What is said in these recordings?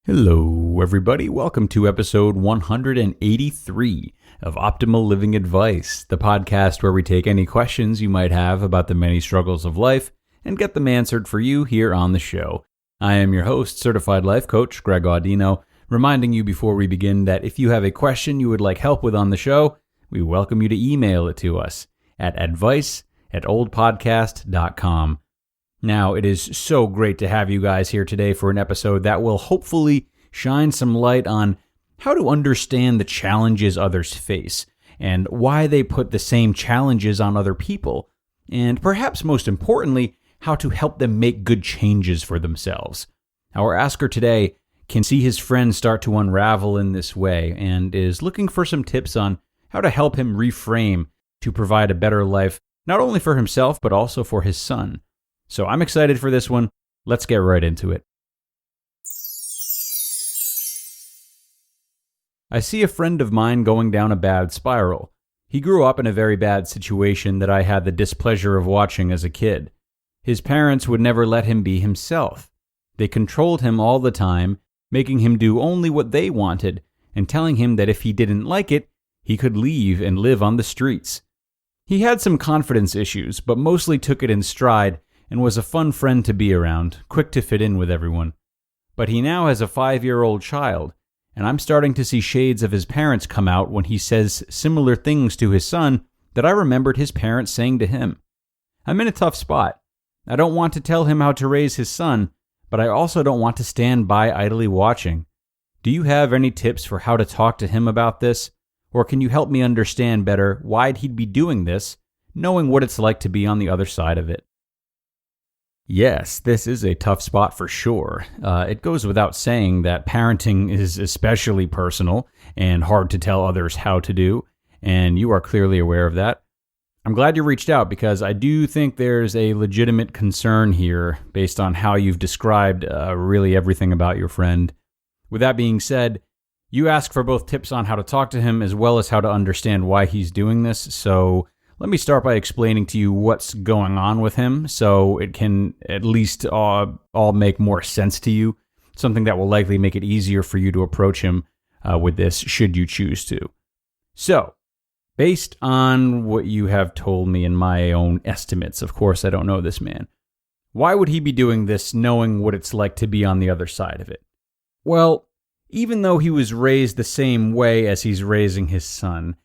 Hello, everybody. Welcome to episode 183 of Optimal Living Advice, the podcast where we take any questions you might have about the many struggles of life and get them answered for you here on the show. I am your host, Certified Life Coach Greg Audino, reminding you before we begin that if you have a question you would like help with on the show, we welcome you to email it to us at advice@oldpodcast.com. Now, it is so great to have you guys here today for an episode that will hopefully shine some light on how to understand the challenges others face and why they put the same challenges on other people, and perhaps most importantly, how to help them make good changes for themselves. Our asker today can see his friend start to unravel in this way and is looking for some tips on how to help him reframe to provide a better life, not only for himself, but also for his son. So I'm excited for this one. Let's get right into it. I see a friend of mine going down a bad spiral. He grew up in a very bad situation that I had the displeasure of watching as a kid. His parents would never let him be himself. They controlled him all the time, making him do only what they wanted and telling him that if he didn't like it, he could leave and live on the streets. He had some confidence issues, but mostly took it in stride and was a fun friend to be around, quick to fit in with everyone. But he now has a 5-year-old child, and I'm starting to see shades of his parents come out when he says similar things to his son that I remembered his parents saying to him. I'm in a tough spot. I don't want to tell him how to raise his son, but I also don't want to stand by idly watching. Do you have any tips for how to talk to him about this? Or can you help me understand better why he'd be doing this, knowing what it's like to be on the other side of it? Yes, this is a tough spot for sure. It goes without saying that parenting is especially personal and hard to tell others how to do, and you are clearly aware of that. I'm glad you reached out because I do think there's a legitimate concern here based on how you've described really everything about your friend. With that being said, you asked for both tips on how to talk to him as well as how to understand why he's doing this, so let me start by explaining to you what's going on with him so it can at least all make more sense to you, something that will likely make it easier for you to approach him with this should you choose to. So, based on what you have told me in my own estimates, of course I don't know this man, why would he be doing this knowing what it's like to be on the other side of it? Well, even though he was raised the same way as he's raising his son,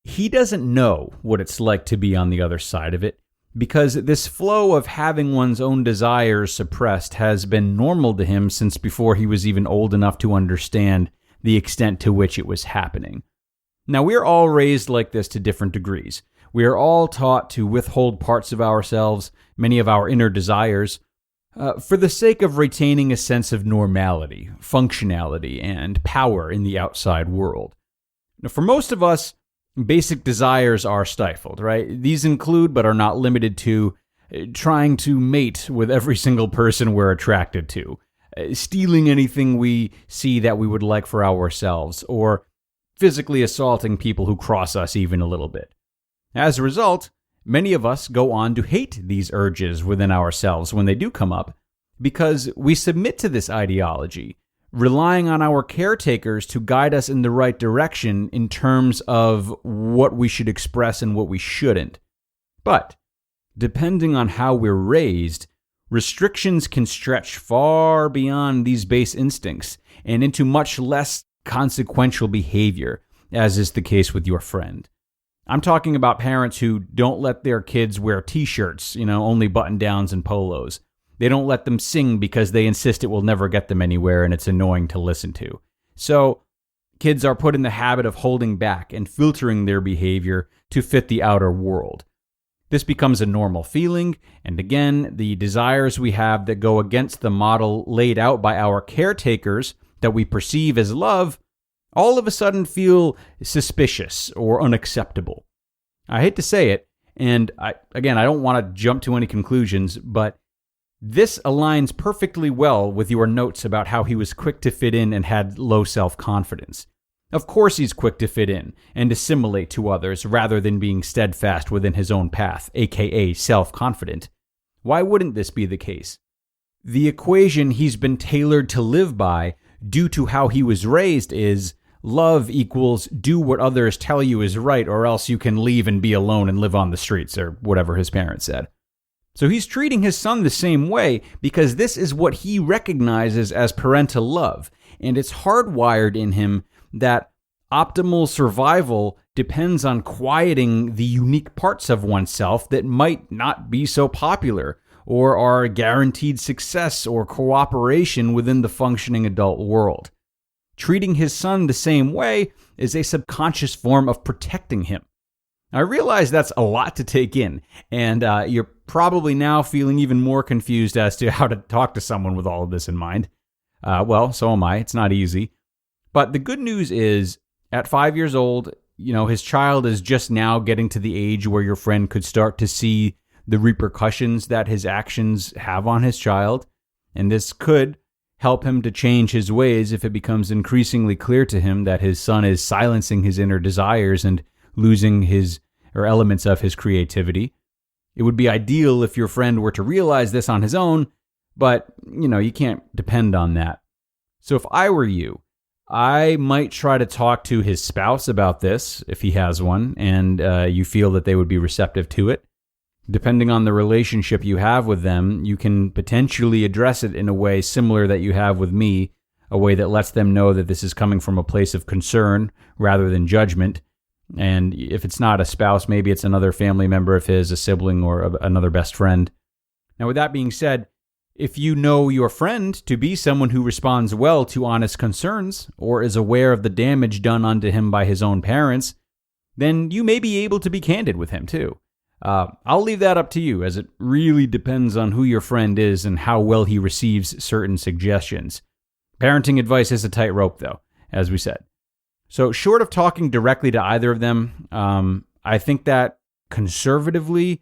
he doesn't know what it's like to be on the other side of it because this flow of having one's own desires suppressed has been normal to him since before he was even old enough to understand the extent to which it was happening. Now, we're all raised like this to different degrees. We are all taught to withhold parts of ourselves, many of our inner desires, for the sake of retaining a sense of normality, functionality, and power in the outside world. Now, for most of us, basic desires are stifled, right? These include, but are not limited to, trying to mate with every single person we're attracted to, stealing anything we see that we would like for ourselves, or physically assaulting people who cross us even a little bit. As a result, many of us go on to hate these urges within ourselves when they do come up, because we submit to this ideology, relying on our caretakers to guide us in the right direction in terms of what we should express and what we shouldn't. But, depending on how we're raised, restrictions can stretch far beyond these base instincts and into much less consequential behavior, as is the case with your friend. I'm talking about parents who don't let their kids wear t-shirts, only button-downs and polos. They don't let them sing because they insist it will never get them anywhere and it's annoying to listen to. So, kids are put in the habit of holding back and filtering their behavior to fit the outer world. This becomes a normal feeling, and again, the desires we have that go against the model laid out by our caretakers that we perceive as love, all of a sudden feel suspicious or unacceptable. I hate to say it, and I don't want to jump to any conclusions, but this aligns perfectly well with your notes about how he was quick to fit in and had low self-confidence. Of course he's quick to fit in and assimilate to others rather than being steadfast within his own path, aka self-confident. Why wouldn't this be the case? The equation he's been tailored to live by due to how he was raised is love equals do what others tell you is right, or else you can leave and be alone and live on the streets, or whatever his parents said. So he's treating his son the same way because this is what he recognizes as parental love. And it's hardwired in him that optimal survival depends on quieting the unique parts of oneself that might not be so popular or are guaranteed success or cooperation within the functioning adult world. Treating his son the same way is a subconscious form of protecting him. I realize that's a lot to take in, and you're probably now feeling even more confused as to how to talk to someone with all of this in mind. Well, so am I. It's not easy. But the good news is, at 5 years old, his child is just now getting to the age where your friend could start to see the repercussions that his actions have on his child, and this could help him to change his ways if it becomes increasingly clear to him that his son is silencing his inner desires and losing his or elements of his creativity. It would be ideal if your friend were to realize this on his own, but you can't depend on that. So if I were you, I might try to talk to his spouse about this if he has one, and you feel that they would be receptive to it. Depending on the relationship you have with them, you can potentially address it in a way similar that you have with me, a way that lets them know that this is coming from a place of concern rather than judgment. And if it's not a spouse, maybe it's another family member of his, a sibling, or another best friend. Now, with that being said, if you know your friend to be someone who responds well to honest concerns or is aware of the damage done unto him by his own parents, then you may be able to be candid with him too. I'll leave that up to you, as it really depends on who your friend is and how well he receives certain suggestions. Parenting advice is a tightrope, though, as we said. So short of talking directly to either of them, I think that conservatively,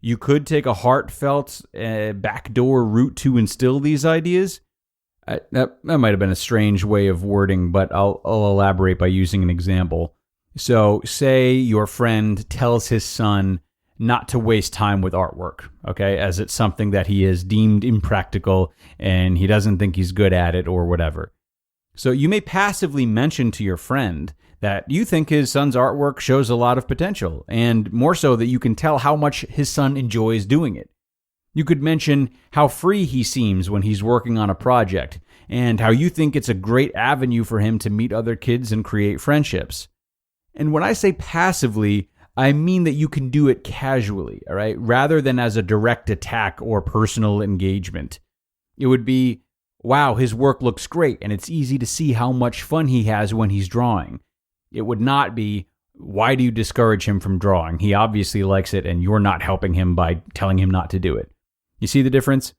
you could take a heartfelt backdoor route to instill these ideas. That might have been a strange way of wording, but I'll elaborate by using an example. So say your friend tells his son not to waste time with artwork, okay, as it's something that he has deemed impractical and he doesn't think he's good at it or whatever. So you may passively mention to your friend that you think his son's artwork shows a lot of potential, and more so that you can tell how much his son enjoys doing it. You could mention how free he seems when he's working on a project, and how you think it's a great avenue for him to meet other kids and create friendships. And when I say passively, I mean that you can do it casually, all right, rather than as a direct attack or personal engagement. It would be, wow, his work looks great, and it's easy to see how much fun he has when he's drawing. It would not be, why do you discourage him from drawing? He obviously likes it, and you're not helping him by telling him not to do it. You see the difference?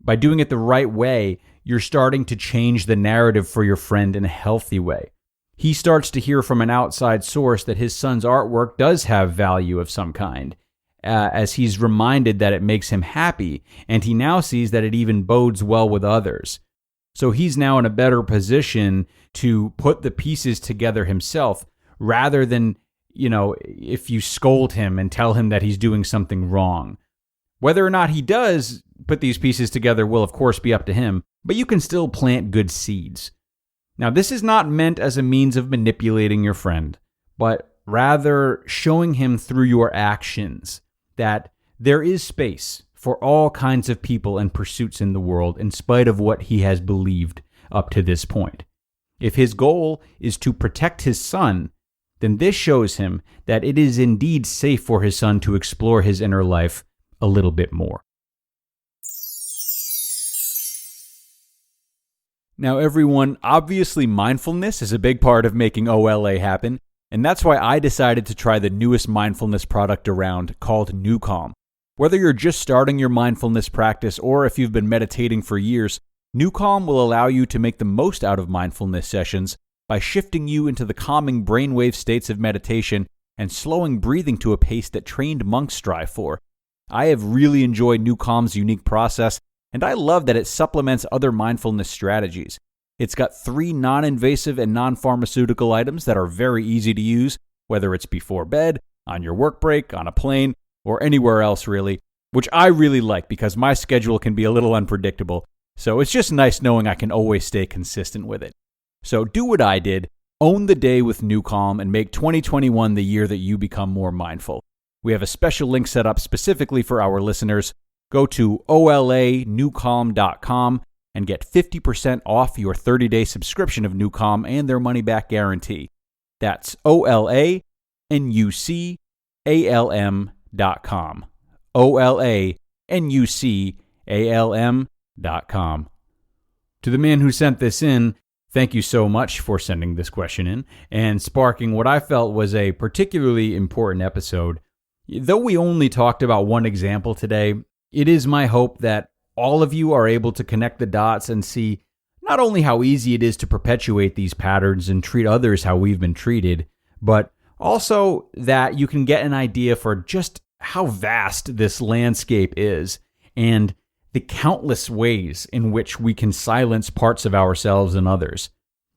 By doing it the right way, you're starting to change the narrative for your friend in a healthy way. He starts to hear from an outside source that his son's artwork does have value of some kind, as he's reminded that it makes him happy, and he now sees that it even bodes well with others. So he's now in a better position to put the pieces together himself, rather than, if you scold him and tell him that he's doing something wrong. Whether or not he does put these pieces together will, of course, be up to him, but you can still plant good seeds. Now, this is not meant as a means of manipulating your friend, but rather showing him through your actions that there is space for all kinds of people and pursuits in the world in spite of what he has believed up to this point. If his goal is to protect his son, then this shows him that it is indeed safe for his son to explore his inner life a little bit more. Now, everyone, obviously mindfulness is a big part of making OLA happen, and that's why I decided to try the newest mindfulness product around called Newcom. Whether you're just starting your mindfulness practice or if you've been meditating for years, Newcom will allow you to make the most out of mindfulness sessions by shifting you into the calming brainwave states of meditation and slowing breathing to a pace that trained monks strive for. I have really enjoyed Newcom's unique process, and I love that it supplements other mindfulness strategies. It's got 3 non-invasive and non-pharmaceutical items that are very easy to use, whether it's before bed, on your work break, on a plane, or anywhere else really, which I really like because my schedule can be a little unpredictable. So it's just nice knowing I can always stay consistent with it. So do what I did, own the day with Newcom, and make 2021 the year that you become more mindful. We have a special link set up specifically for our listeners. Go to olanewcom.com and get 50% off your 30-day subscription of Newcom and their money-back guarantee. That's olanewcalm.com. olanewcalm.com. To the man who sent this in, thank you so much for sending this question in and sparking what I felt was a particularly important episode. Though we only talked about one example today, it is my hope that all of you are able to connect the dots and see not only how easy it is to perpetuate these patterns and treat others how we've been treated, but also that you can get an idea for just how vast this landscape is and the countless ways in which we can silence parts of ourselves and others.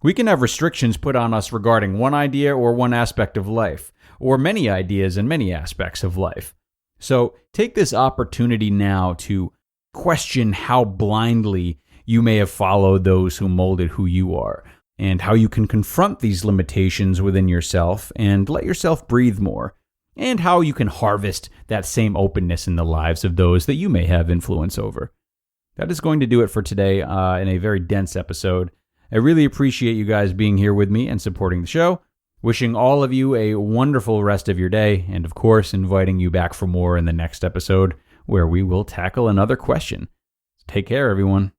We can have restrictions put on us regarding one idea or one aspect of life, or many ideas and many aspects of life. So take this opportunity now to question how blindly you may have followed those who molded who you are, and how you can confront these limitations within yourself and let yourself breathe more, and how you can harvest that same openness in the lives of those that you may have influence over. That is going to do it for today in a very dense episode. I really appreciate you guys being here with me and supporting the show. Wishing all of you a wonderful rest of your day, and of course, inviting you back for more in the next episode, where we will tackle another question. Take care, everyone.